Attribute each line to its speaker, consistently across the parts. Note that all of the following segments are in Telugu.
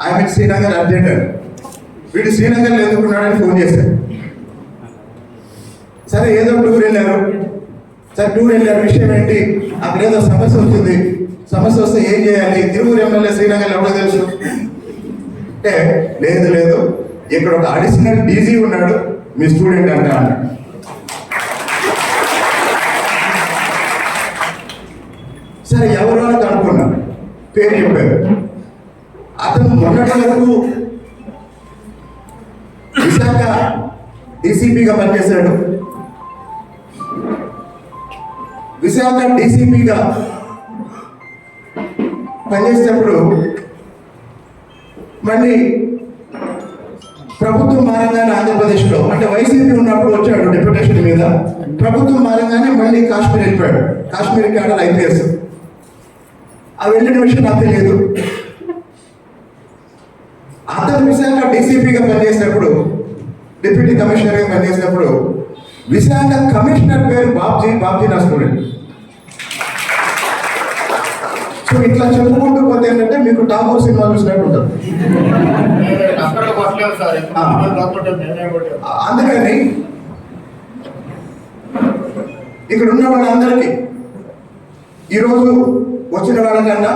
Speaker 1: ఆయన శ్రీనగర్ అర్జెంట్ అని. వీడు శ్రీనగర్లో ఎందుకున్నాడని ఫోన్ చేశాడు. సరే ఏదో టూర్ వెళ్ళారు. సరే టూర్ వెళ్ళారు, విషయం ఏంటి, అక్కడ ఏదో సమస్య వస్తుంది, సమస్య వస్తే ఏం చేయాలి, తిరువురు ఎమ్మెల్యే శ్రీనగర్ ఎవడో తెలుసు అంటే, లేదు ఇక్కడ ఒక అడిషనల్ డీజీ ఉన్నాడు మీ స్టూడెంట్ అంట అన్నాడు. సరే ఎవరు అని కనుక్కున్నాను, పేరు చెప్పారు. అతను మొన్నటి వరకు విశాఖ డీసీపీగా పనిచేశాడు. విశాఖ డీసీపీగా పనిచేసేటప్పుడు మళ్ళీ ప్రభుత్వం మారంగానే ఆంధ్రప్రదేశ్లో, అంటే వైసీపీ ఉన్నప్పుడు వచ్చాడు డెప్యుటేషన్ మీద, ప్రభుత్వం మారంగానే మళ్ళీ కాశ్మీర్ వెళ్ళిపోయాడు. Kashmir cadre IPS. ఆ వెళ్ళిన విషయం నాకు తెలియదు. అతను విశాఖ డీసీపీగా పనిచేసినప్పుడు, డిప్యూటీ కమిషనర్గా పనిచేసినప్పుడు విశాఖ కమిషనర్ పేరు బాబ్జీ నా స్టూడెంట్. సో ఇట్లా చెప్పుకుంటూ పోతే ఏంటంటే మీకు టాగోర్ సినిమా చూసినట్టు ఉంటుంది. అందుకని ఇక్కడ ఉన్న వాళ్ళందరికీ ఈరోజు వచ్చిన వాళ్ళకన్నా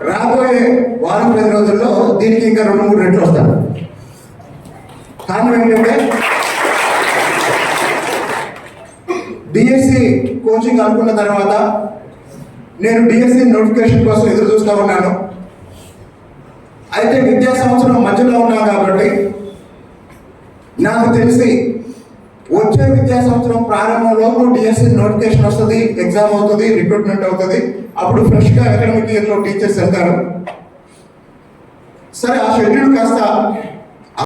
Speaker 1: రాబోయే వారం 10 రోజుల్లో దీనికి ఇంకా 2-3 రెట్లు వస్తారు. కారణం ఏంటంటే డిఎస్సి కోచింగ్ అనుకున్న తర్వాత నేను డిఎస్సి నోటిఫికేషన్ కోసం ఎదురు చూస్తూ ఉన్నాను. అయితే విద్యా సంవత్సరం మధ్యలో ఉన్నాను కాబట్టి నాకు తెలిసి వచ్చే విద్యా సంవత్సరం ప్రారంభంలోపు డిఎస్సి నోటిఫికేషన్ వస్తుంది, ఎగ్జామ్ అవుతుంది, రిక్రూట్మెంట్ అవుతుంది. అప్పుడు ఫ్రెష్గా అకాడమిక్ ఇయర్లో టీచర్స్ వెళ్తారు. సరే ఆ షెడ్యూల్ కాస్త